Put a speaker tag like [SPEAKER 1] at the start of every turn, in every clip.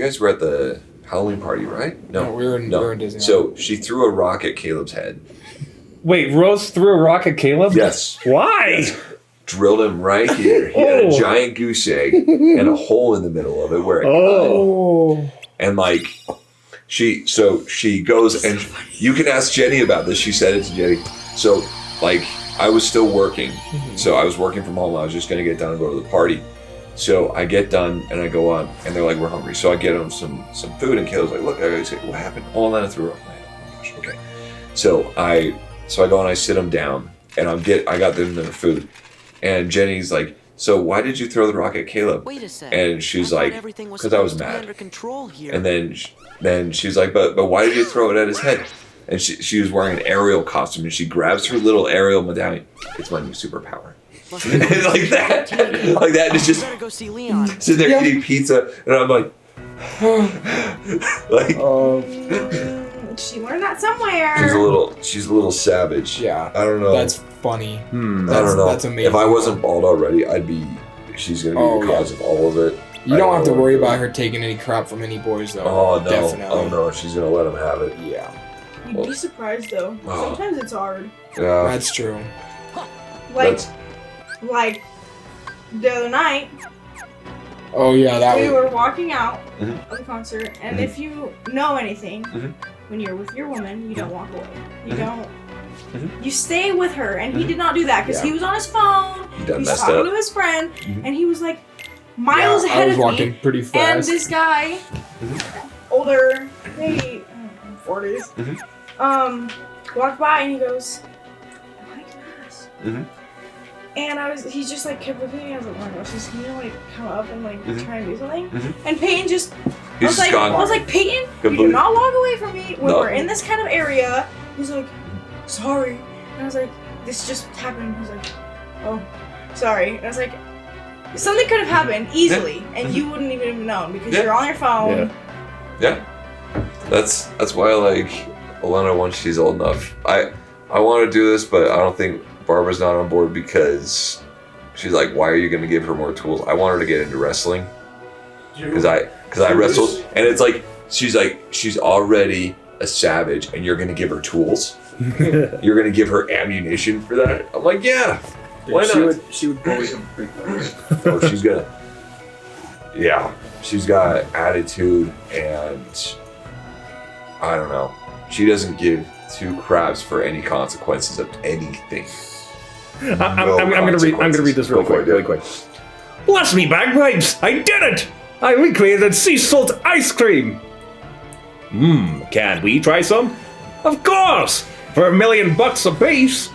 [SPEAKER 1] you guys were at the Halloween party, right?
[SPEAKER 2] No, we were in Disney.
[SPEAKER 1] So she threw a rock at Caleb's head.
[SPEAKER 3] Wait, Rose threw a rock at Caleb?
[SPEAKER 1] Yes.
[SPEAKER 3] Why?
[SPEAKER 1] Drilled him right here. He had a giant goose egg and a hole in the middle of it where it cut. And like, she goes, and you can ask Jenny about this. She said it to Jenny. So like, I was still working. So I was working from home. I was just going to get done and go to the party. So I get done and I go on, and they're like, we're hungry. So I get them some food, and Caleb's like, look, I say, what happened? Oh, and then I threw it off my head. Oh my gosh, okay. So I go and I sit them down, and I got them their food. And Jenny's like, so why did you throw the rock at Caleb?
[SPEAKER 4] Wait a second.
[SPEAKER 1] And she's like, because I was mad.
[SPEAKER 4] Under control here.
[SPEAKER 1] And then she's like, but why did you throw it at his head? And she was wearing an Ariel costume, and she grabs her little Ariel medallion. It's my new superpower. And like that, it's just
[SPEAKER 4] go see Leon.
[SPEAKER 1] Sitting there eating pizza, and I'm like,
[SPEAKER 5] she learned that somewhere.
[SPEAKER 1] She's a little savage.
[SPEAKER 2] Yeah,
[SPEAKER 1] I don't know.
[SPEAKER 2] That's funny.
[SPEAKER 1] I don't know.
[SPEAKER 2] That's amazing.
[SPEAKER 1] If I wasn't bald already, she's gonna be the cause of all of it.
[SPEAKER 2] You don't have to worry about her taking any crap from any boys, though.
[SPEAKER 1] Oh no!
[SPEAKER 2] Definitely.
[SPEAKER 1] Oh no! She's gonna let him have it.
[SPEAKER 2] Yeah.
[SPEAKER 5] You'd be surprised though. Sometimes it's hard.
[SPEAKER 1] Yeah.
[SPEAKER 2] That's true.
[SPEAKER 5] Like the other night.
[SPEAKER 2] Oh yeah,
[SPEAKER 5] we were walking out of the concert, and
[SPEAKER 1] Mm-hmm.
[SPEAKER 5] if you know anything, when you're with your woman, you don't walk away. You don't. You stay with her, and he did not do that because he was on his phone. He was talking to his friend, and he was like miles ahead of me.
[SPEAKER 2] I was walking pretty fast.
[SPEAKER 5] And this guy, older, maybe 40s, walked by, and he goes, "I like this." And he's just like kept looking at me. I was like, oh my gosh, he's gonna like come up and like try and do something. And Peyton just, I was like, Peyton, you do not walk away from me when we're in this kind of area. He's like, sorry. And I was like, this just happened. He's like, oh, sorry. And I was like, something could have happened easily, and you wouldn't even have known because you're on your phone.
[SPEAKER 1] Yeah. That's why I like Alana once she's old enough. I want to do this, but I don't think Barbara's not on board because she's like, why are you going to give her more tools? I want her to get into wrestling because I wrestled, and it's like she's already a savage, and you're going to give her tools. You're going to give her ammunition for that. I'm like, yeah, why not?
[SPEAKER 6] She would bully him pretty much.
[SPEAKER 1] Oh, she's gonna. Yeah, she's got attitude, and I don't know. She doesn't give two craps for any consequences of anything.
[SPEAKER 3] I'm gonna read this really quick. Bless me, bagpipes! I did it! I recreated sea salt ice cream! Can we try some? Of course! For $1 million a piece!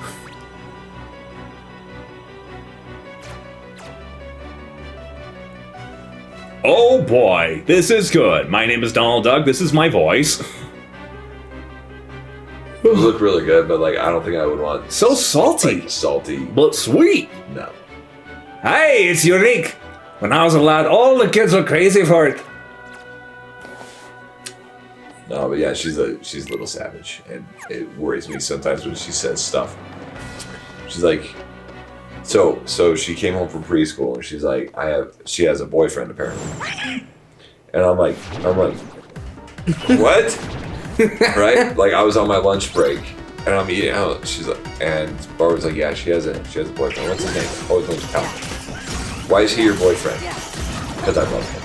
[SPEAKER 3] Oh boy, this is good. My name is Donald Duck, this is my voice.
[SPEAKER 1] Those look really good, but like I don't think I would want
[SPEAKER 3] so salty.
[SPEAKER 1] Like, salty.
[SPEAKER 3] But sweet.
[SPEAKER 1] No.
[SPEAKER 3] Hey, it's unique. When I was a lad, all the kids were crazy for it.
[SPEAKER 1] No, but yeah, she's a little savage, and it worries me sometimes when she says stuff. She's like, so she came home from preschool, and she's like, she has a boyfriend apparently, and I'm like, what? Right? Like I was on my lunch break, and I'm eating out. She's like, and Barbara's like, yeah, she has a boyfriend. What's his name? Oh, his name's Calvin. Why is he your boyfriend? Because I love him.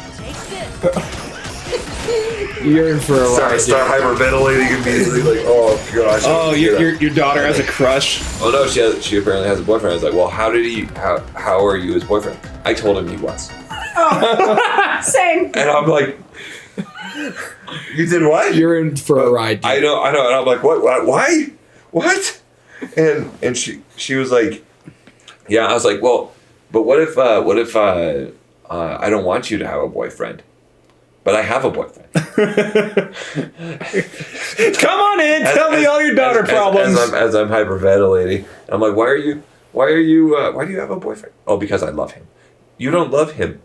[SPEAKER 2] You're in for a ride.
[SPEAKER 1] Start hyperventilating immediately, like, oh gosh.
[SPEAKER 3] Oh, your daughter has a crush.
[SPEAKER 1] Oh no, she apparently has a boyfriend. I was like, well, how are you his boyfriend? I told him he was.
[SPEAKER 5] Oh, same.
[SPEAKER 1] And I'm like, you did what?
[SPEAKER 2] You're in for a ride. Dude.
[SPEAKER 1] I know. And I'm like, what? Why? What? And she was like, yeah. I was like, well, but what if I don't want you to have a boyfriend? But I have a boyfriend.
[SPEAKER 3] Come on in, tell me all your daughter problems.
[SPEAKER 1] As I'm hyperventilating, I'm like, why do you have a boyfriend? Oh, because I love him. You don't love him.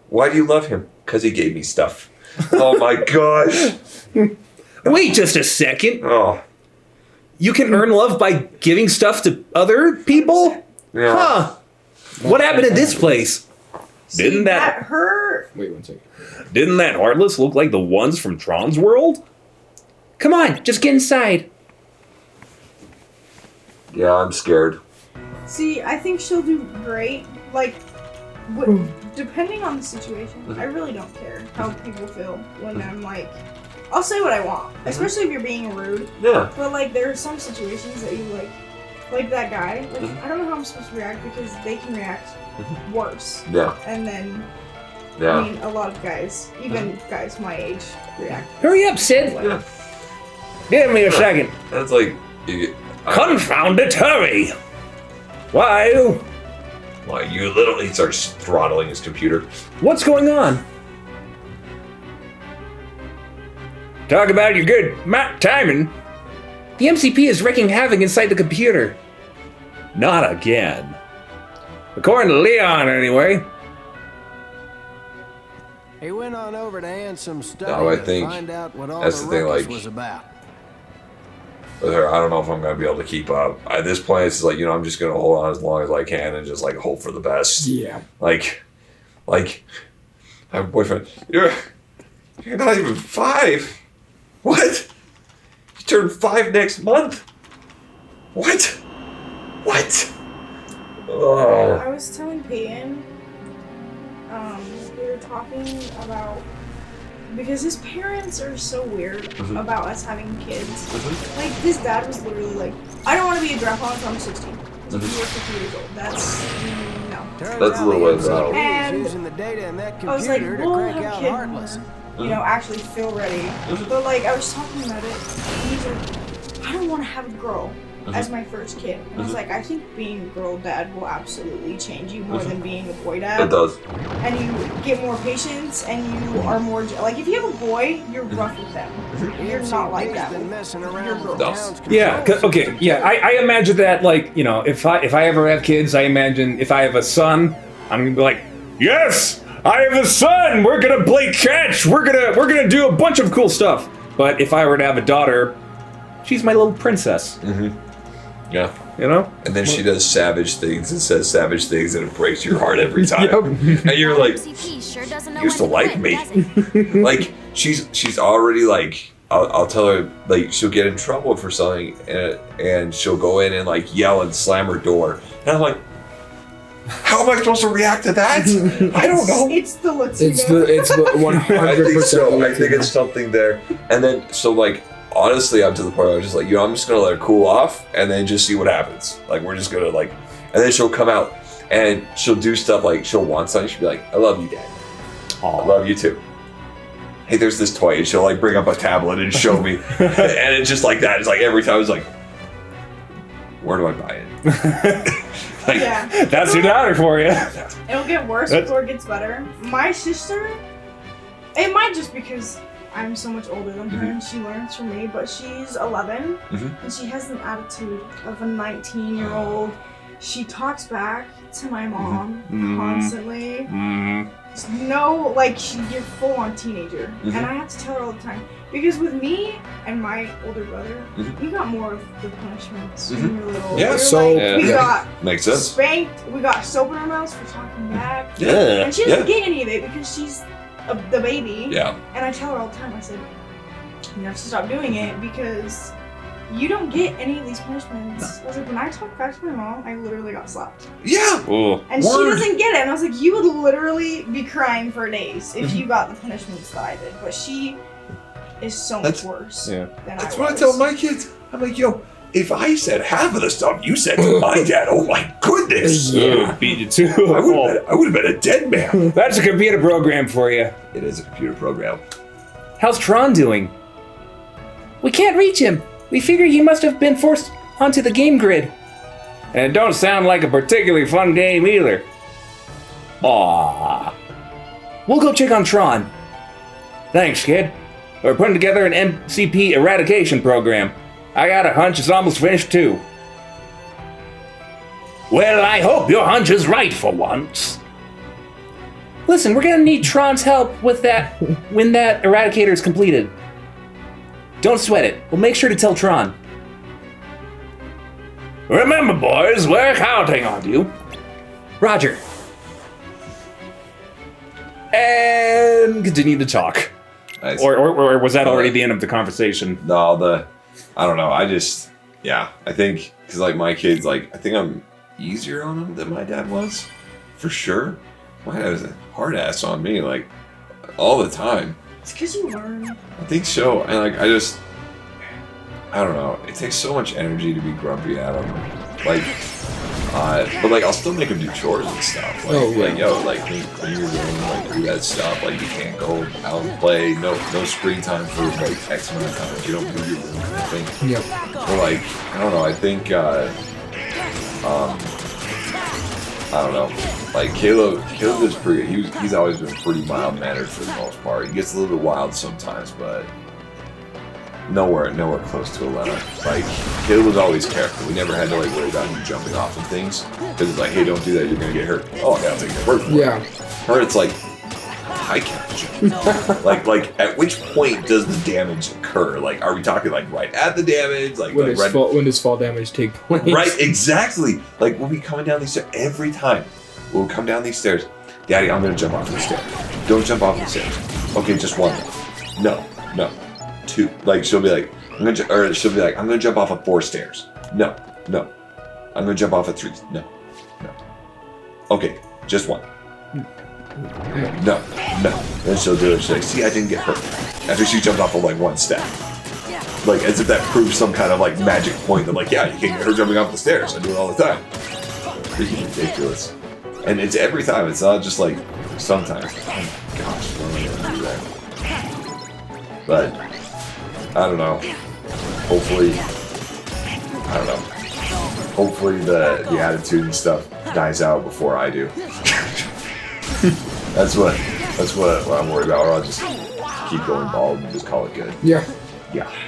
[SPEAKER 1] Why do you love him? Because he gave me stuff. Oh my gosh.
[SPEAKER 3] Wait just a second.
[SPEAKER 1] Oh.
[SPEAKER 3] You can earn love by giving stuff to other people?
[SPEAKER 1] Yeah.
[SPEAKER 3] Huh. What happened in this place? Didn't that
[SPEAKER 5] her?
[SPEAKER 2] Wait 1 second.
[SPEAKER 3] Didn't that Heartless look like the ones from Tron's world? Come on, just get inside.
[SPEAKER 1] Yeah, I'm scared.
[SPEAKER 5] See, I think she'll do great. Like, depending on the situation, I really don't care how people feel when I'm like, I'll say what I want, especially if you're being rude.
[SPEAKER 1] Yeah.
[SPEAKER 5] But like, there are some situations that you like that guy. Like, I don't know how I'm supposed to react because they can react worse.
[SPEAKER 1] Yeah.
[SPEAKER 5] And then,
[SPEAKER 1] Yeah.
[SPEAKER 5] I mean, a lot of guys, even guys my age, react.
[SPEAKER 3] Hurry up, Sid.
[SPEAKER 1] Yeah.
[SPEAKER 3] Give me a second.
[SPEAKER 1] That's like.
[SPEAKER 3] Confound it, hurry! Why?
[SPEAKER 1] You literally he starts throttling his computer.
[SPEAKER 3] What's going on? Talk about your good timing. The MCP is wreaking havoc inside the computer. Not again. According to Leon, anyway.
[SPEAKER 4] He went on over to Ansem study
[SPEAKER 1] No, I
[SPEAKER 4] to
[SPEAKER 1] think
[SPEAKER 4] find out what all
[SPEAKER 1] that's
[SPEAKER 4] the
[SPEAKER 1] the thing,
[SPEAKER 4] ruckus
[SPEAKER 1] like-
[SPEAKER 4] was about.
[SPEAKER 1] With her, I don't know if I'm gonna be able to keep up. At this point, it's like, I'm just gonna hold on as long as I can and just like hope for the best.
[SPEAKER 2] Yeah.
[SPEAKER 1] Like, I have a boyfriend. You're not even 5. What? You turn 5 next month. What? Oh.
[SPEAKER 5] I was telling Peyton, we were talking about, because his parents are so weird about us having kids. Like, his dad was literally like, I don't want to be a grandpa until I'm 16. He's like, you're 50 years old. That's, no.
[SPEAKER 1] That's a little ways out.
[SPEAKER 5] And
[SPEAKER 4] using the data in that
[SPEAKER 5] I was like,
[SPEAKER 4] computer to
[SPEAKER 5] we'll
[SPEAKER 4] crank
[SPEAKER 5] have
[SPEAKER 4] out
[SPEAKER 5] kids
[SPEAKER 4] Heartless.
[SPEAKER 5] more, actually feel ready. But, like, I was talking about it, and he's like, I don't want to have a girl as my first kid. And I was like, I think being a girl dad will absolutely change you more than being a boy dad.
[SPEAKER 1] It does.
[SPEAKER 5] And you get more patience, and you are more like, if you have a boy, you're rough with them. You're not like that.
[SPEAKER 4] Been messing
[SPEAKER 5] You're
[SPEAKER 4] around with
[SPEAKER 5] girl.
[SPEAKER 4] town's
[SPEAKER 3] Yeah,
[SPEAKER 4] control
[SPEAKER 3] okay, yeah, I imagine that, like, if I ever have kids, I imagine if I have a son, I'm gonna be like, yes, I have a son, we're gonna play catch, we're gonna do a bunch of cool stuff. But if I were to have a daughter, she's my little princess.
[SPEAKER 1] Yeah. And then she does savage things and says savage things, and it breaks your heart every time. And you're like,
[SPEAKER 7] sure doesn't know
[SPEAKER 1] you used to
[SPEAKER 7] when
[SPEAKER 1] like
[SPEAKER 7] quit,
[SPEAKER 1] me.
[SPEAKER 7] does it?
[SPEAKER 1] Like, she's already like, I'll tell her, like, she'll get in trouble for something, and she'll go in and like yell and slam her door. And I'm like, how am I supposed to react to that? I don't know.
[SPEAKER 5] It's the Latino.
[SPEAKER 2] It's the 100%.
[SPEAKER 1] I think so. I think
[SPEAKER 2] Latino.
[SPEAKER 1] it's something there. And then, so like, honestly, I'm to the point where I'm just like, I'm just gonna let her cool off and then just see what happens. Like, we're just gonna like, and then she'll come out and she'll do stuff like, she'll want something. She'll be like, I love you, Dad. I love you too. Hey, there's this toy. And she'll like bring up a tablet and show me. And it's just like that. It's like every time it's like, where do I buy it? Like,
[SPEAKER 5] Yeah.
[SPEAKER 3] That's your daughter for you.
[SPEAKER 5] It'll get worse before it gets better. My sister, it might just because I'm so much older than her and she learns from me, but she's 11 and she has an attitude of a 19-year-old. She talks back to my mom constantly. No, like, you're full on teenager. And I have to tell her all the time. Because with me and my older brother, we got more of the punishments when we were little.
[SPEAKER 1] Yeah,
[SPEAKER 5] we were
[SPEAKER 2] so-
[SPEAKER 5] like, we got
[SPEAKER 1] makes sense.
[SPEAKER 5] spanked, we got soap in our mouths for talking back.
[SPEAKER 1] Yeah.
[SPEAKER 5] And she doesn't get any of it because she's the baby.
[SPEAKER 1] Yeah.
[SPEAKER 5] And I tell her all the time, I said, you have to stop doing it because you don't get any of these punishments. I was like, when I talk back to my mom, I literally got slapped.
[SPEAKER 1] Yeah.
[SPEAKER 5] And she doesn't get it. And I was like, you would literally be crying for days if you got the punishments that I did. But she is so much worse than
[SPEAKER 1] That's
[SPEAKER 5] I
[SPEAKER 1] what I
[SPEAKER 5] was.
[SPEAKER 1] tell my kids. I'm like, if I said half of the stuff you said to my dad, oh my goodness.
[SPEAKER 3] Yeah. Beat you too.
[SPEAKER 1] I would have been a dead man.
[SPEAKER 3] That's a computer program for you.
[SPEAKER 1] It is a computer program.
[SPEAKER 3] How's Tron doing? We can't reach him. We figure he must have been forced onto the game grid. And it don't sound like a particularly fun game either. Aww. We'll go check on Tron. Thanks, kid. We're putting together an MCP eradication program. I got a hunch it's almost finished too. Well, I hope your hunch is right for once. Listen, we're gonna need Tron's help with that when that eradicator is completed. Don't sweat it. We'll make sure to tell Tron. Remember, boys, we're counting on you. Roger. and continue to talk.
[SPEAKER 1] Nice.
[SPEAKER 3] Or was that already the end of the conversation?
[SPEAKER 1] No, I don't know. I think because like my kids, like I think I'm easier on them than my dad was, for sure. My dad was a hard ass on me, like all the time.
[SPEAKER 5] It's because you learn.
[SPEAKER 1] I think so, and like I don't know. It takes so much energy to be grumpy at them, like. But like I'll still make them do chores and stuff. Like, like yo, like clean your room, like do that stuff. Like you can't go out and play. No screen time for like X amount of time. You don't do your room kind of thing.
[SPEAKER 2] Yep.
[SPEAKER 1] But like I don't know. I think I don't know. Like Caleb is pretty. He's always been pretty mild mannered for the most part. He gets a little bit wild sometimes, but. Nowhere close to 11. Like, Caleb was always careful. We never had to, like, worry about him jumping off of things. Because it's like, hey, don't do that, you're gonna get hurt. Oh, I gotta take your word for it.
[SPEAKER 2] Yeah.
[SPEAKER 1] Her, it's like, I can't jump. like, at which point does the damage occur? Like, are we talking, like, right at the damage? Like,
[SPEAKER 2] when does fall damage take place?
[SPEAKER 1] Right, exactly. Like, we'll be coming down these stairs every time. We'll come down these stairs. Daddy, I'm gonna jump off the stairs. Don't jump off the stairs. Okay, just one. No. 2. Like she'll be like, I'm gonna jump off of 4 stairs. No. I'm gonna jump off of 3. No. Okay, just 1. No. Then she'll do it. She's like, see, I didn't get hurt. After she jumped off of like 1 step. Like as if that proves some kind of like magic point that like, yeah, you can't get her jumping off the stairs. I do it all the time. Freaking ridiculous. And it's every time. It's not just like sometimes. Oh gosh, why am I gonna do that? But I don't know. Hopefully the attitude and stuff dies out before I do. That's what I'm worried about. Or I'll just keep going bald and just call it good.
[SPEAKER 2] Yeah.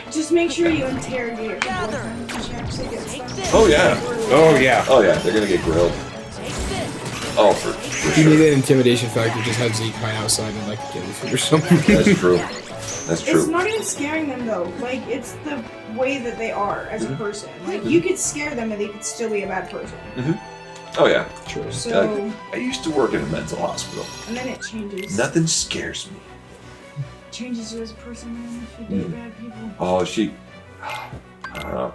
[SPEAKER 5] Just make sure you interrogate your boyfriend when she actually gets stuff.
[SPEAKER 1] Oh yeah. They're gonna get grilled. Oh, for
[SPEAKER 2] If you
[SPEAKER 1] sure.
[SPEAKER 2] need an intimidation factor, just have Zeke hide outside and like kill you or something.
[SPEAKER 1] That's true. That's true.
[SPEAKER 5] It's not even scaring them though. Like it's the way that they are as a person. Like you could scare them and they could still be a bad person.
[SPEAKER 1] Oh yeah.
[SPEAKER 2] True.
[SPEAKER 5] So
[SPEAKER 1] I used to work in a mental hospital.
[SPEAKER 5] and then it changes.
[SPEAKER 1] Nothing scares me.
[SPEAKER 5] Changes you as a person man, if you date bad people.
[SPEAKER 1] Oh, I don't know.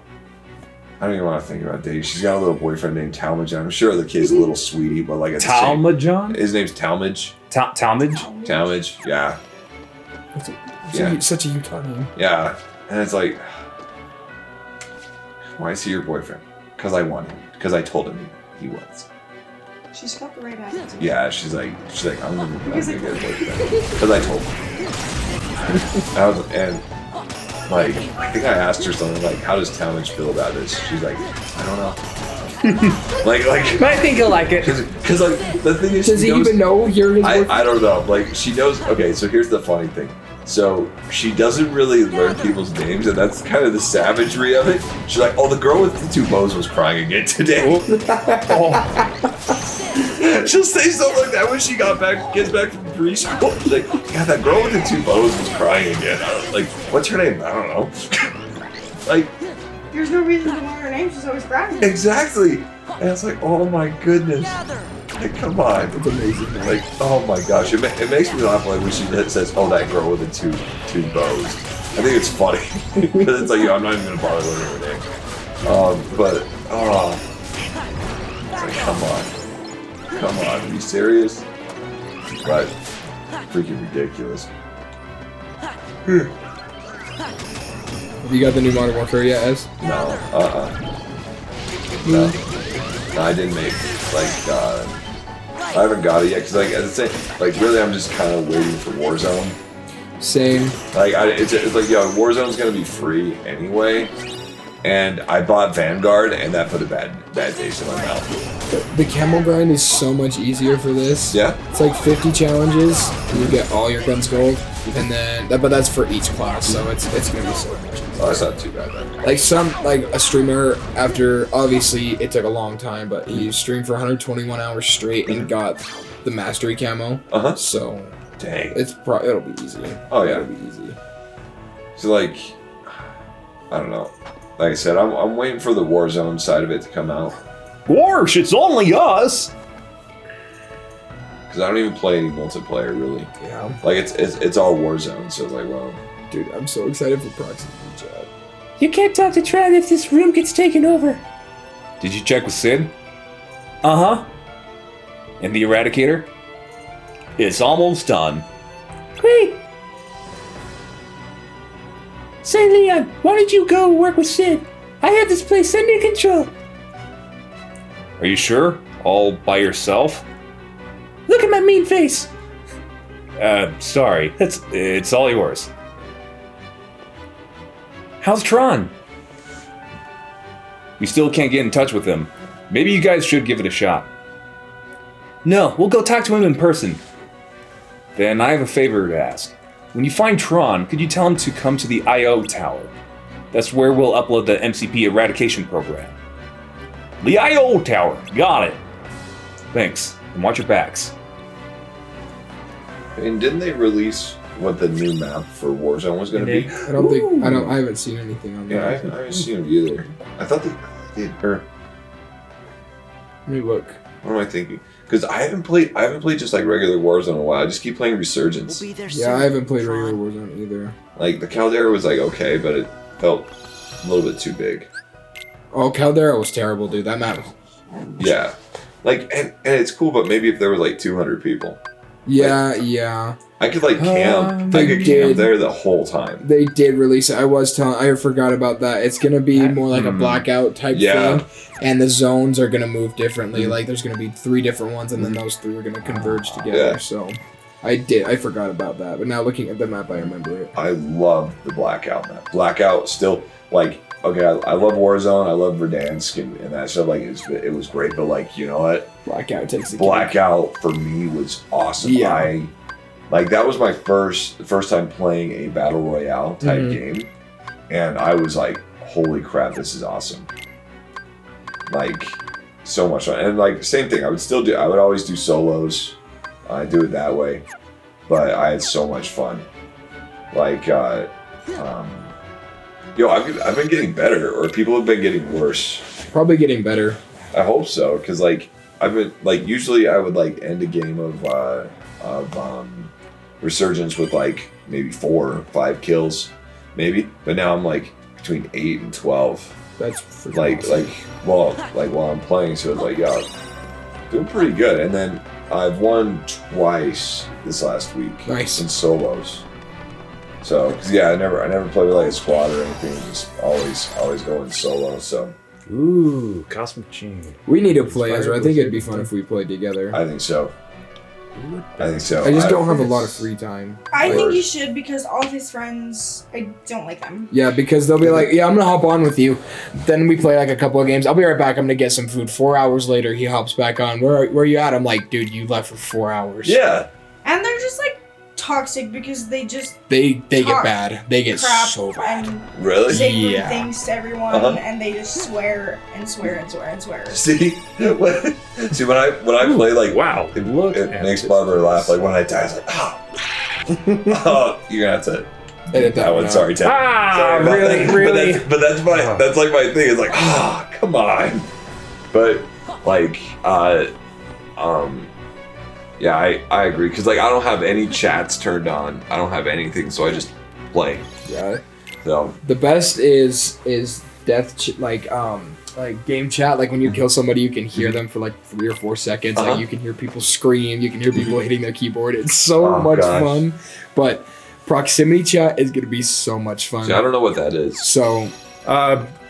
[SPEAKER 1] I don't even want to think about dating. She's got a little boyfriend named Talmadge. I'm sure the kid's a little sweetie, but like
[SPEAKER 3] Talmadge?
[SPEAKER 1] His name's Talmadge.
[SPEAKER 3] Talmadge?
[SPEAKER 1] Talmadge, yeah.
[SPEAKER 2] Such a Utah name.
[SPEAKER 1] Yeah. And it's like, why is he your boyfriend? Because I want him. Because I told him he was.
[SPEAKER 5] She's got the right attitude.
[SPEAKER 1] Yeah, she's like, I'm gonna get a boyfriend. Because I told him. And like, I think I asked her something like, how does Talmadge feel about this? She's like, I don't know. like,
[SPEAKER 3] I think he'll like it.
[SPEAKER 1] Because like, the thing is,
[SPEAKER 2] Does he even know you're his boyfriend?
[SPEAKER 1] I don't know. Like, she knows. Okay, so here's the funny thing. So she doesn't really learn people's names, and that's kind of the savagery of it. She's like, oh, the girl with the 2 bows was crying again today. She'll say something like that when she gets back from preschool. She's like, yeah, that girl with the 2 bows was crying again. I was like, what's her name? I don't know. Like,
[SPEAKER 5] There's no reason to learn her name, she's always bragging.
[SPEAKER 1] exactly. And it's like, oh my goodness. Like, come on.
[SPEAKER 2] It's amazing. Man.
[SPEAKER 1] Like, oh my gosh. It makes me laugh like when she says, oh, that girl with the two bows. I think it's funny. Because it's like, I'm not even going to bother learning her name. But, it's like, come on. Are you serious? But, freaking ridiculous.
[SPEAKER 2] Have you got the new Modern Warfare yet, Ez?
[SPEAKER 1] No, No, I didn't make, like, I haven't got it yet, because, like, as I say, like, really, I'm just kind of waiting for Warzone.
[SPEAKER 2] Same.
[SPEAKER 1] Like, it's like, yo, Warzone's gonna be free anyway, and I bought Vanguard, and that put a bad taste in my mouth.
[SPEAKER 2] The camel grind is so much easier for this.
[SPEAKER 1] Yeah?
[SPEAKER 2] It's like 50 challenges, and you get all your guns gold, and then, but that's for each class, so it's gonna be so much easier.
[SPEAKER 1] Oh, that's not too bad then.
[SPEAKER 2] Like a streamer, after, obviously, it took a long time, but he streamed for 121 hours straight and got the mastery camo.
[SPEAKER 1] Uh-huh.
[SPEAKER 2] So,
[SPEAKER 1] Dang.
[SPEAKER 2] it'll be easy.
[SPEAKER 1] Oh, yeah.
[SPEAKER 2] It'll be easy.
[SPEAKER 1] So, like, I don't know. Like I said, I'm waiting for the Warzone side of it to come out.
[SPEAKER 3] Warsh, it's only us!
[SPEAKER 1] because I don't even play any multiplayer really.
[SPEAKER 2] Yeah.
[SPEAKER 1] Like it's all Warzone, so it's like, well,
[SPEAKER 2] Dude, I'm so excited for proximity chat.
[SPEAKER 3] You can't talk to Tran if this room gets taken over. Did you check with Sid? Uh-huh. And the Eradicator? It's almost done. Great. Say, Leon, why don't you go work with Sid? I have this place under control. Are you sure? All by yourself? Look at my mean face. Sorry. It's all yours. How's Tron? We still can't get in touch with him. Maybe you guys should give it a shot. No, we'll go talk to him in person. Then I have a favor to ask. When you find Tron, could you tell him to come to the I.O. tower? That's where we'll upload the MCP eradication program. The I.O. tower, got it. Thanks, and watch your backs.
[SPEAKER 1] I mean, didn't they release what the new map for Warzone was going to be?
[SPEAKER 2] I haven't seen anything on
[SPEAKER 1] Yeah, I
[SPEAKER 2] that.
[SPEAKER 1] haven't seen it either. I thought they did. Or
[SPEAKER 2] Let me look.
[SPEAKER 1] what am I thinking? Because I haven't played just like regular Warzone in a while. I just keep playing Resurgence.
[SPEAKER 2] Yeah, I haven't played regular Warzone either.
[SPEAKER 1] Like the Caldera was like okay, but it felt a little bit too big.
[SPEAKER 2] Oh, Caldera was terrible, dude. That map.
[SPEAKER 1] Yeah, like and it's cool, but maybe if there were like 200 people,
[SPEAKER 2] Yeah, yeah.
[SPEAKER 1] I could like camp.
[SPEAKER 2] They
[SPEAKER 1] I could
[SPEAKER 2] did.
[SPEAKER 1] camp there the whole time.
[SPEAKER 2] They did release it. I forgot about that. It's gonna be more like a blackout type
[SPEAKER 1] Yeah.
[SPEAKER 2] thing, and the zones are gonna move differently. Like there's gonna be 3 different ones, and then those 3 are gonna converge together.
[SPEAKER 1] Yeah.
[SPEAKER 2] So, I forgot about that. But now looking at the map, I remember it.
[SPEAKER 1] I love the Blackout map. Blackout still like okay. I love Warzone. I love Verdansk and that stuff. Like it was great, but like you know what?
[SPEAKER 2] Blackout takes the
[SPEAKER 1] Blackout for me was awesome.
[SPEAKER 2] Yeah.
[SPEAKER 1] Like that was my first time playing a battle royale type game, and I was like, "Holy crap, this is awesome!" Like so much fun, and like same thing. I would always do solos. I do it that way, but I had so much fun. Like, I've been getting better, or people have been getting worse.
[SPEAKER 2] Probably getting better.
[SPEAKER 1] I hope so, because like I've been like usually I would like end a game of Resurgence with like maybe 4 or 5 kills, maybe. But now I'm like between 8 and 12.
[SPEAKER 2] That's freaking
[SPEAKER 1] Like
[SPEAKER 2] awesome.
[SPEAKER 1] while I'm playing, so it's like yeah, doing pretty good. And then I've won twice this last week.
[SPEAKER 2] Nice.
[SPEAKER 1] In solos. So 'cause, yeah, I never play with like a squad or anything. Just always going solo. So
[SPEAKER 3] Ooh, Cosmic Chain.
[SPEAKER 2] We need to play Ezra. I think it'd be fun if we played together.
[SPEAKER 1] I think so.
[SPEAKER 2] I just don't have a lot of free time.
[SPEAKER 5] I think you should because all of his friends, I don't like them.
[SPEAKER 2] Yeah, because they'll be like, yeah, I'm gonna hop on with you. Then we play like a couple of games. I'll be right back. I'm gonna get some food. 4 hours later, he hops back on. Where are you at? I'm like, dude, you left for 4 hours.
[SPEAKER 1] Yeah.
[SPEAKER 5] And they're just like toxic because they just
[SPEAKER 2] They get
[SPEAKER 5] talk
[SPEAKER 2] bad. They get
[SPEAKER 5] crap
[SPEAKER 2] so bad.
[SPEAKER 5] and
[SPEAKER 1] Really?
[SPEAKER 5] say rude
[SPEAKER 2] Yeah.
[SPEAKER 5] things to everyone, and they just swear and swear and swear and swear.
[SPEAKER 1] See, when I play like
[SPEAKER 3] Wow.
[SPEAKER 1] it
[SPEAKER 3] Look at
[SPEAKER 1] makes
[SPEAKER 3] this.
[SPEAKER 1] Barbara laugh. Like when I die, it's like oh, you're gonna have to
[SPEAKER 2] Edit
[SPEAKER 1] that one.
[SPEAKER 2] out.
[SPEAKER 1] Sorry, Ted.
[SPEAKER 3] Ah,
[SPEAKER 1] Sorry about
[SPEAKER 3] really,
[SPEAKER 1] that.
[SPEAKER 3] really?
[SPEAKER 1] But that's like my thing. It's like come on. But like yeah, I agree because like I don't have any chats turned on. I don't have anything, so I just play.
[SPEAKER 2] Yeah.
[SPEAKER 1] So
[SPEAKER 2] The best is death like game chat. Like when you kill somebody, you can hear them for like 3 or 4 seconds. Like you can hear people scream. You can hear people hitting their keyboard. It's so much fun. But proximity chat is gonna be so much fun.
[SPEAKER 1] see, I don't know what that is.
[SPEAKER 2] So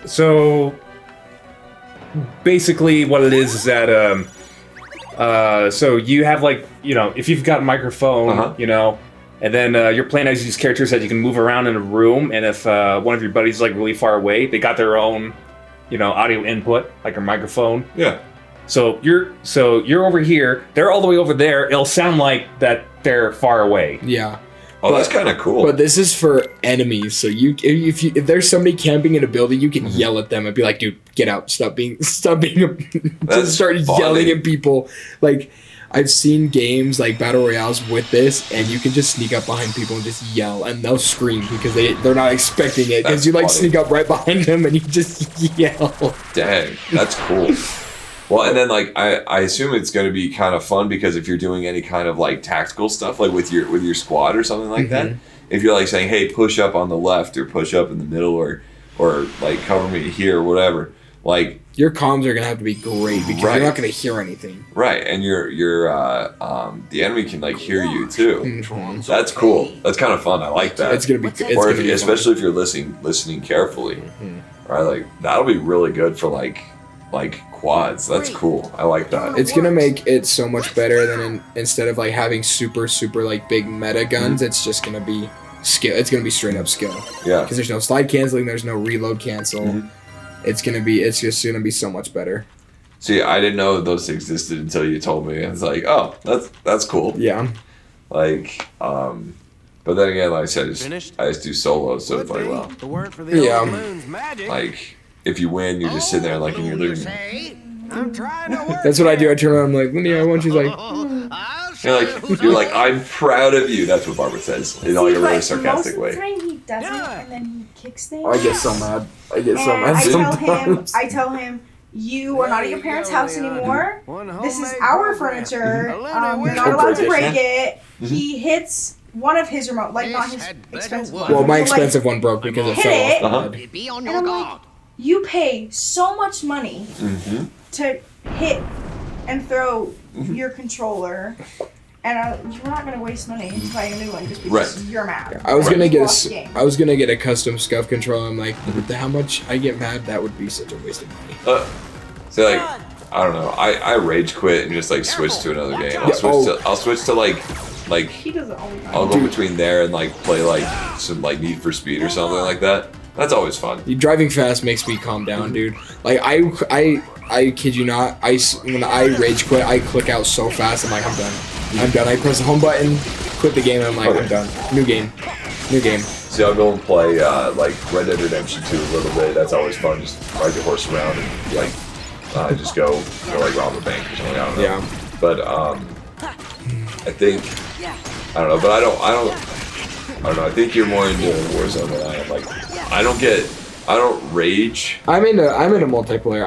[SPEAKER 3] So basically what it is that so you have like, you know, if you've got a microphone, you know, and then you're playing as these characters that you can move around in a room, and if one of your buddies is like really far away, they got their own, you know, audio input, like a microphone.
[SPEAKER 1] Yeah.
[SPEAKER 3] So you're over here, they're all the way over there, it'll sound like that they're far away.
[SPEAKER 2] yeah.
[SPEAKER 1] Oh, that's kind of cool.
[SPEAKER 2] But this is for enemies. So if there's somebody camping in a building, you can yell at them and be like, "Dude, get out! Stop being just start
[SPEAKER 1] funny.
[SPEAKER 2] yelling at people." Like I've seen games like battle royales with this, and you can just sneak up behind people and just yell, and they'll scream because they're not expecting it. Because
[SPEAKER 1] That's
[SPEAKER 2] you like
[SPEAKER 1] funny.
[SPEAKER 2] sneak up right behind them and you just yell.
[SPEAKER 1] Dang, that's cool. Well, and then like I assume it's going to be kind of fun because if you're doing any kind of like tactical stuff, like with your squad or something like that, if you're like saying, hey, push up on the left or push up in the middle or like cover me here or whatever, like
[SPEAKER 2] your comms are gonna have to be great because you're not gonna hear anything.
[SPEAKER 1] Right, and the enemy can like hear you too. That's cool. That's kind of fun. I like that.
[SPEAKER 2] It's gonna be,
[SPEAKER 1] especially if you're listening carefully. Right, like that'll be really good for like quads. That's cool. I like that.
[SPEAKER 2] It's gonna make it so much better than instead of like having super like big meta guns. It's just gonna be skill. It's gonna be straight up skill.
[SPEAKER 1] Yeah.
[SPEAKER 2] Because there's no slide canceling. There's no reload cancel. It's just gonna be so much better.
[SPEAKER 1] See, I didn't know those existed until you told me. It's like, oh, that's cool.
[SPEAKER 2] Yeah.
[SPEAKER 1] Like, but then again, like I said, I just do solo, so it's like, well, like if you win, you're just sitting there like and you're losing.
[SPEAKER 2] That's what I do. I turn around, I'm like, Lindy, I want you.
[SPEAKER 1] You're like, I'm proud of you. That's what Barbara says in like a really sarcastic way.
[SPEAKER 5] Most of the time he doesn't, and then he kicks things.
[SPEAKER 2] I get so mad.
[SPEAKER 5] I tell him, you are not at your parents' house anymore. This is our furniture. You're not allowed to break it. He hits one of his remote, like not his expensive one.
[SPEAKER 2] Well, my expensive one broke because it fell off the bed.
[SPEAKER 5] And I'm like, you pay so much money to hit and throw your controller, and you're not gonna waste money buying a new one just because you're mad.
[SPEAKER 2] I was gonna get a custom scuff controller. I'm like, with how much I get mad, that would be such a waste of money.
[SPEAKER 1] So like, I don't know. I rage quit and just like switch to another game. I'll switch to like
[SPEAKER 5] he does it all the time.
[SPEAKER 1] I'll go between there and like play like some like Need for Speed or something like that. That's always fun.
[SPEAKER 2] Driving fast makes me calm down, dude. Like I kid you not. When I rage quit, I click out so fast. I'm like, I'm done. I press the home button, quit the game, and I'm like, I'm done. New game.
[SPEAKER 1] See, I'll go and play like Red Dead Redemption 2 a little bit. That's always fun. Just ride your horse around and like just go like rob a bank or something. I don't know. Yeah. But I think I don't know. But I don't know. I think you're more into Warzone than I am. Like I don't rage.
[SPEAKER 2] I'm into multiplayer.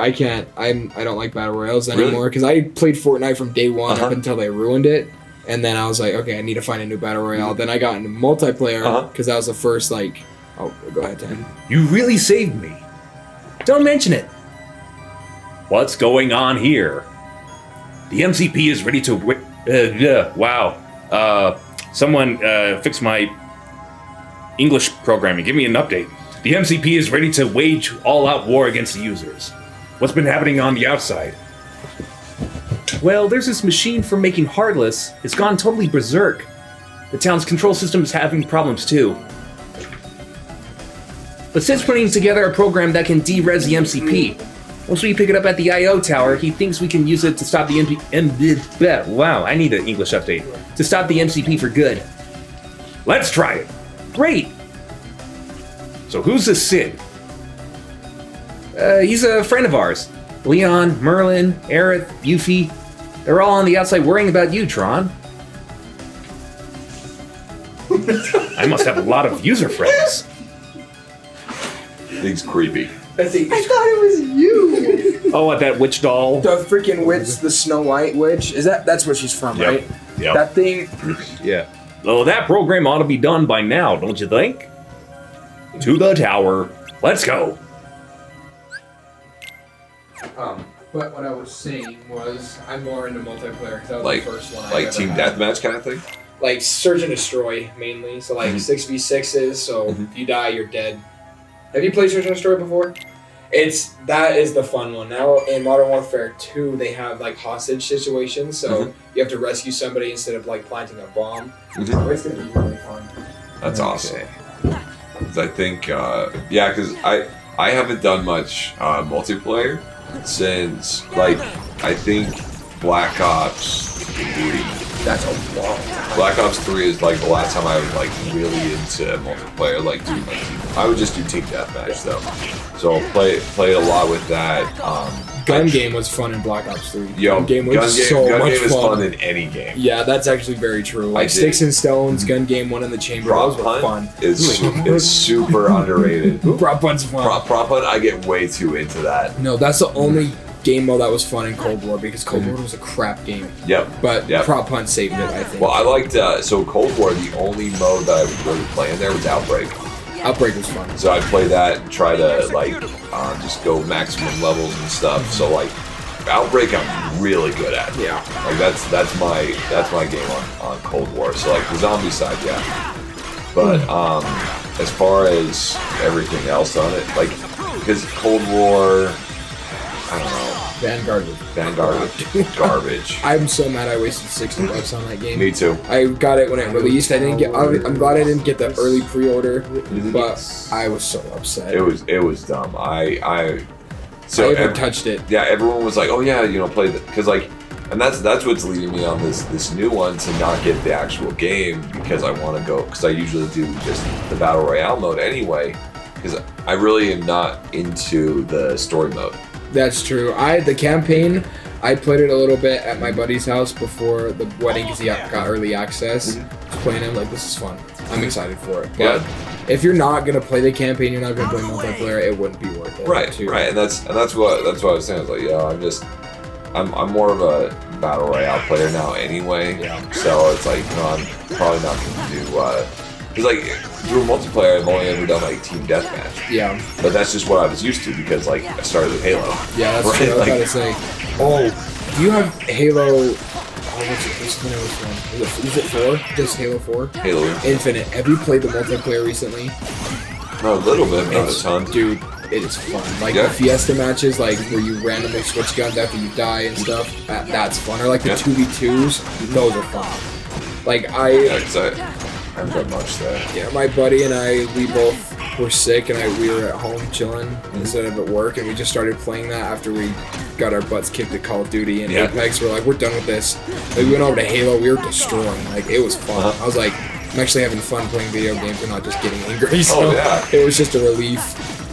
[SPEAKER 2] I don't like battle royales anymore because I played Fortnite from day one up until they ruined it, and then I was like, okay, I need to find a new battle royale. Then I got into multiplayer because that was the first like. Oh, go ahead, Tim.
[SPEAKER 3] You really saved me. Don't mention it. What's going on here? The MCP is ready to. Wow. Someone fix my English programming. Give me an update. The MCP is ready to wage all-out war against the users. What's been happening on the outside? Well, there's this machine for making Heartless. It's gone totally berserk. The town's control system is having problems too. But Sid's putting together a program that can de-res the MCP. Once we pick it up at the I.O. tower, he thinks we can use it to stop the Wow, I need an English update. To stop the MCP for good. Let's try it. Great! So who's this Sid? He's a friend of ours. Leon, Merlin, Aerith, Yuffie. They're all on the outside worrying about you, Tron. I must have a lot of user friends.
[SPEAKER 1] Thing's creepy.
[SPEAKER 2] I thought it was you.
[SPEAKER 3] Oh, what, that witch doll?
[SPEAKER 2] The freaking witch, the Snow White witch. That's where she's from, right?
[SPEAKER 3] Yep.
[SPEAKER 2] That thing.
[SPEAKER 3] Yeah. Oh, that program ought to be done by now, don't you think? To the tower. Let's go.
[SPEAKER 2] But what I was saying was, I'm more into multiplayer because that was
[SPEAKER 1] Like
[SPEAKER 2] the first one.
[SPEAKER 1] like team deathmatch kind of thing.
[SPEAKER 2] Like search and destroy mainly. So like 6v6s. So if you die, you're dead. Have you played search and destroy before? That is the fun one. Now in Modern Warfare 2, they have like hostage situations. So you have to rescue somebody instead of like planting a bomb. So it's gonna be really fun.
[SPEAKER 1] That's awesome. I think, because I haven't done much multiplayer since, like, I think Black Ops 3.
[SPEAKER 2] That's a long time.
[SPEAKER 1] Black Ops 3 is, like, the last time I was, like, really into multiplayer, like, doing, like, I would just do team deathmatch, though. So I'll play it a lot with that.
[SPEAKER 2] Gun game was fun in Black Ops 3.
[SPEAKER 1] Gun game is fun in any game.
[SPEAKER 2] Yeah, that's actually very true. Like Sticks and Stones, gun game, One in the Chamber,
[SPEAKER 1] Prop
[SPEAKER 2] those were fun.
[SPEAKER 1] Is super underrated.
[SPEAKER 2] Prop hunt's fun.
[SPEAKER 1] Prop hunt, I get way too into that.
[SPEAKER 2] No, that's the only game mode that was fun in Cold War because Cold War was a crap game.
[SPEAKER 1] Yep.
[SPEAKER 2] But Prop Hunt saved it, I think.
[SPEAKER 1] Well, I liked so Cold War. The only mode that I was really playing there was Outbreak.
[SPEAKER 2] Outbreak was fun.
[SPEAKER 1] So I'd play that and try to like just go maximum levels and stuff. So like Outbreak, I'm really good at.
[SPEAKER 2] Yeah.
[SPEAKER 1] Like that's my game on Cold War. So like the zombie side, yeah. But as far as everything else on it, like because Cold War, I don't know.
[SPEAKER 2] Vanguard
[SPEAKER 1] was garbage.
[SPEAKER 2] I'm so mad I wasted $60 on that game.
[SPEAKER 1] Me too.
[SPEAKER 2] I got it when it released. I'm glad I didn't get the early pre-order, but I was so upset.
[SPEAKER 1] It was dumb. I
[SPEAKER 2] haven't touched it.
[SPEAKER 1] Yeah, everyone was like, "Oh yeah, play the," because like, and that's what's leading me on this new one to not get the actual game because I want to go because I usually do just the battle royale mode anyway because I really am not into the story mode.
[SPEAKER 2] That's true. The campaign, I played it a little bit at my buddy's house before the wedding because he got early access. Playing it, like, this is fun. I'm excited for it. But if you're not gonna play the campaign, you're not gonna play multiplayer. It wouldn't be worth it.
[SPEAKER 1] Right. And that's what I was saying. I was like, I'm more of a battle royale player now anyway. Yeah. So it's like, I'm probably not gonna do because like through multiplayer, I've only ever done like team deathmatch.
[SPEAKER 2] Yeah.
[SPEAKER 1] But that's just what I was used to because like I started with Halo.
[SPEAKER 2] Yeah, that's true. I was about to say. Oh, do you have Halo? What's the name of this one? Is it 4? Just Halo 4?
[SPEAKER 1] Halo
[SPEAKER 2] Infinite. Have you played the multiplayer recently?
[SPEAKER 1] No, a little bit, not a ton.
[SPEAKER 2] Dude, it is fun. Like the Fiesta matches, like where you randomly switch guns after you die and stuff. That's fun. Or like the 2v2s. Those are fun. Like I
[SPEAKER 1] haven't done much there.
[SPEAKER 2] Yeah, my buddy and I, we both were sick and we were at home chilling instead of at work, and we just started playing that after we got our butts kicked at Call of Duty and Apex. We're like, we're done with this. Like, we went over to Halo, we were destroying. Like, it was fun. I was like, I'm actually having fun playing video games and not just getting angry. So it was just a relief.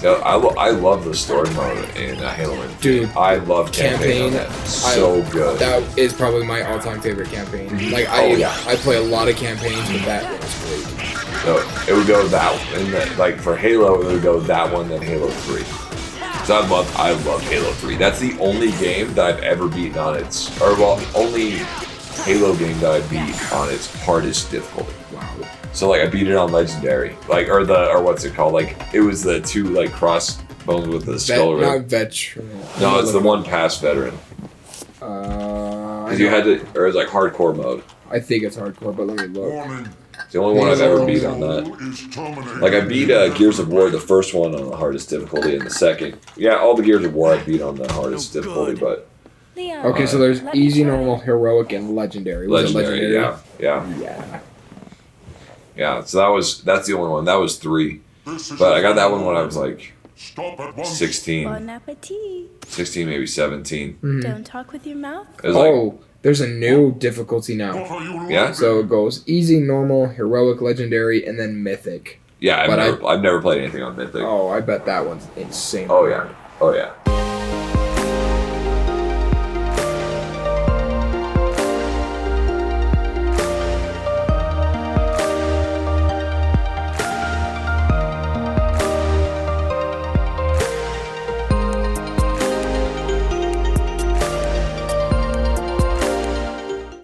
[SPEAKER 1] Yeah, I love the story mode in Halo Infinite.
[SPEAKER 2] Dude,
[SPEAKER 1] I love campaign. So good.
[SPEAKER 2] That is probably my all-time favorite campaign. Like I play a lot of campaigns, but that one was great.
[SPEAKER 1] So it would go that, and like for Halo, it would go that one, then Halo 3. So I love Halo 3. That's the only game that I've ever beaten on only Halo game that I beat on its hardest difficulty. Wow. So like I beat it on Legendary, like or what's it called? Like it was the 2 like crossbones with the skull.
[SPEAKER 2] Not veteran.
[SPEAKER 1] No, it's the one past veteran. Because you had to, or it's like hardcore mode.
[SPEAKER 2] I think it's hardcore, but let me look.
[SPEAKER 1] It's the only one I've ever beat on that. Like I beat Gears of War, the first one on the hardest difficulty, and the second. Yeah, all the Gears of War I beat on the hardest difficulty, but.
[SPEAKER 2] Okay, so there's easy, normal, heroic, and legendary.
[SPEAKER 1] Legendary, yeah. So that's the only one. That was 3. But I got that one when I was like 16.
[SPEAKER 7] Bon appetit.
[SPEAKER 1] 16, maybe 17.
[SPEAKER 2] Mm-hmm.
[SPEAKER 7] Don't talk with your mouth.
[SPEAKER 2] There's a new difficulty now.
[SPEAKER 1] Yeah?
[SPEAKER 2] So it goes easy, normal, heroic, legendary, and then mythic.
[SPEAKER 1] Yeah, I've never played anything on mythic.
[SPEAKER 2] Oh, I bet that one's insane.
[SPEAKER 1] Oh yeah.